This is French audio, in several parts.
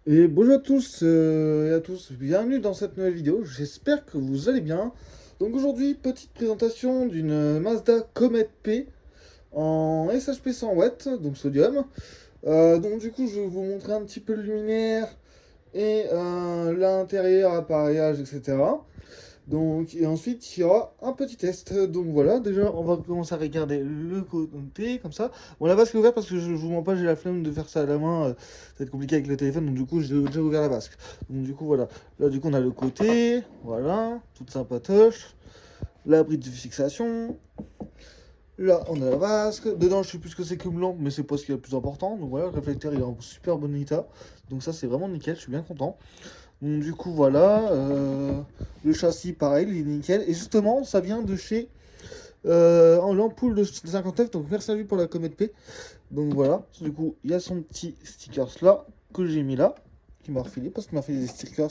Et bonjour à tous et à tous, bienvenue dans cette nouvelle vidéo, j'espère que vous allez bien. Donc aujourd'hui, petite présentation d'une Mazda Comet P en SHP 100 watts, donc sodium. Donc du coup, je vais vous montrer un petit peu le luminaire et l'intérieur, appareillage, etc. Donc, et ensuite, il y aura un petit test. Donc voilà, déjà, on va commencer à regarder le côté, comme ça. Bon, la vasque est ouverte parce que je vous mens pas, j'ai la flemme de faire ça à la main. Ça va être compliqué avec le téléphone, donc du coup, j'ai déjà ouvert la vasque. Donc du coup, voilà. Là, du coup, on a le côté, voilà, toute sympatoche. L'abri de fixation. Là, on a la vasque. Dedans, je sais plus ce que c'est comme lampe, mais c'est pas ce qui est le plus important. Donc voilà, le réflecteur, il est en super bon état. Donc ça, c'est vraiment nickel, je suis bien content. Donc du coup voilà, le châssis pareil, il est nickel. Et justement, ça vient de chez en l'ampoule de 59, donc merci à lui pour la Comet P. Donc voilà, du coup il y a son petit stickers là, que j'ai mis là, qui m'a refilé, parce qu'il m'a fait des stickers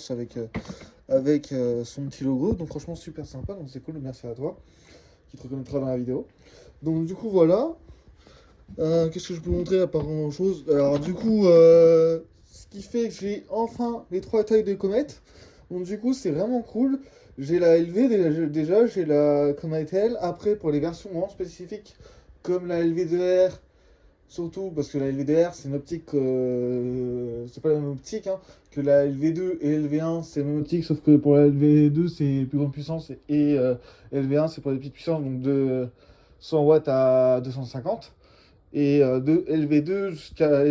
avec son petit logo. Donc franchement super sympa, donc c'est cool, merci à toi, qui te reconnaîtra dans la vidéo. Donc du coup voilà, qu'est-ce que je peux montrer à part grand chose. Alors du coup, ce qui fait que j'ai enfin les trois tailles de comète. Donc du coup, c'est vraiment cool. J'ai la LV déjà, j'ai la Comet L. Après, pour les versions vraiment spécifiques, comme la LV2R, surtout parce que la LV2R, c'est une optique, c'est pas la même optique hein, que la LV2 et LV1, c'est la même optique, sauf que pour la LV2, c'est plus grande puissance et LV1, c'est pour des petites puissances, donc de 100 watts à 250 et de LV2 jusqu'à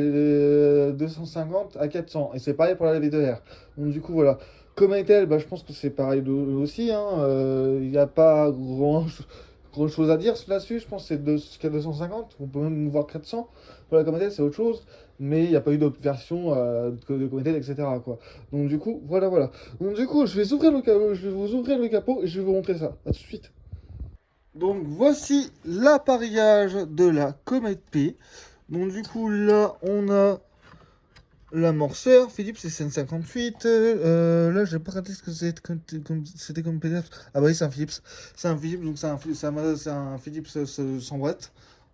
250 à 400. Et c'est pareil pour la LV2R. Donc du coup voilà. Comme Intel, bah, je pense que c'est pareil aussi. Il n'y a pas grand chose à dire là-dessus. Je pense que c'est jusqu'à 250. On peut même voir 400. Voilà, comme Intel, c'est autre chose. Mais il n'y a pas eu d'autres versions de comme Intel, etc. Quoi. Donc du coup, voilà. Donc du coup, je vais vous ouvrir le capot et je vais vous montrer ça. A tout de suite. Donc voici l'appareillage de la Comet P. Donc du coup là on a l'amorceur Philips SN58. Là j'ai pas regardé ce que c'était comme PDF. Ah bah oui c'est un Philips. C'est un Philips donc c'est un Philips 100 watts.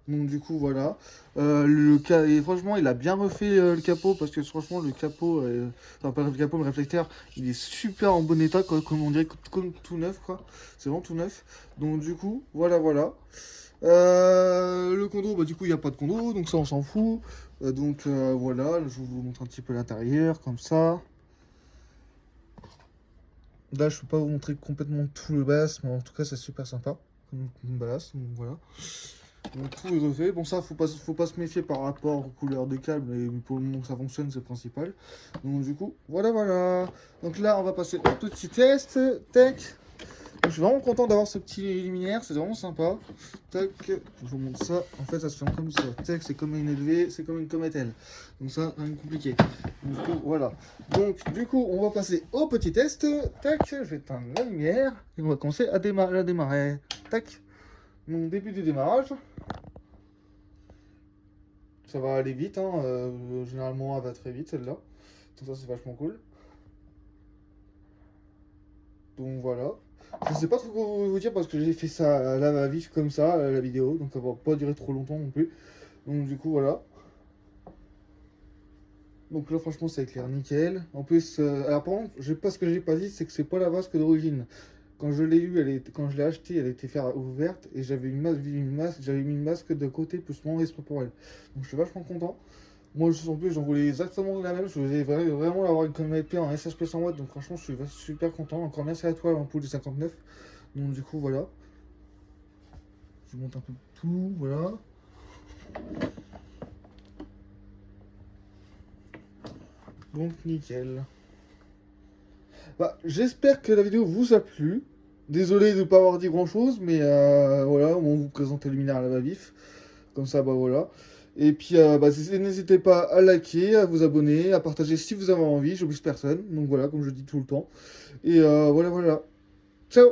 Donc du coup voilà. Et franchement il a bien refait le capot parce que franchement le capot, enfin pas le capot mais le réflecteur, il est super en bon état quoi, comme on dirait comme tout neuf quoi. C'est vraiment tout neuf. Donc du coup voilà. Le condo, bah du coup il n'y a pas de condo, donc ça on s'en fout. Voilà, je vous montre un petit peu l'intérieur comme ça. Là je peux pas vous montrer complètement tout le bas, mais en tout cas c'est super sympa comme ballast, donc voilà. Donc tout est refait. Bon ça faut pas se méfier par rapport aux couleurs des câbles, mais pour le moment que ça fonctionne c'est le principal. Donc du coup voilà. Donc là on va passer au petit test. Tac. Je suis vraiment content d'avoir ce petit luminaire, c'est vraiment sympa. Tac, je vous montre ça. En fait, ça se fait comme ça. Tac, c'est comme une LV, c'est comme une Comet L. Donc ça, rien de compliqué. Du coup, voilà. Donc, du coup, on va passer au petit test. Tac, je vais éteindre la lumière. Et on va commencer à démarrer. Tac. Donc, début du démarrage. Ça va aller vite, hein. Généralement, elle va très vite, celle-là. Donc ça, c'est vachement cool. Donc voilà. Je sais pas trop quoi vous dire parce que j'ai fait ça à la va-vif comme ça, la vidéo, donc ça va pas durer trop longtemps non plus. Donc du coup voilà. Donc là franchement ça éclaire nickel. En plus, alors par contre, ce que j'ai pas dit, c'est que c'est pas la vasque d'origine. Quand je l'ai eu, quand je l'ai acheté, elle était ouverte et j'avais mis une masque de côté plus mon respect pour elle. Donc je suis vachement content. Moi en plus j'en voulais exactement la même, je voulais vraiment avoir une Comet P en SHP 100 watts, donc franchement je suis super content. Encore merci à toi l'ampoule du 59. Donc du coup voilà. Je monte un peu tout, voilà. Donc nickel. Bah, j'espère que la vidéo vous a plu. Désolé de ne pas avoir dit grand chose, mais voilà, on vous présente le luminaire à la va-vif. Comme ça, bah voilà. Et puis, n'hésitez pas à liker, à vous abonner, à partager si vous avez envie. J'oblige personne. Donc voilà, comme je dis tout le temps. Et voilà. Ciao!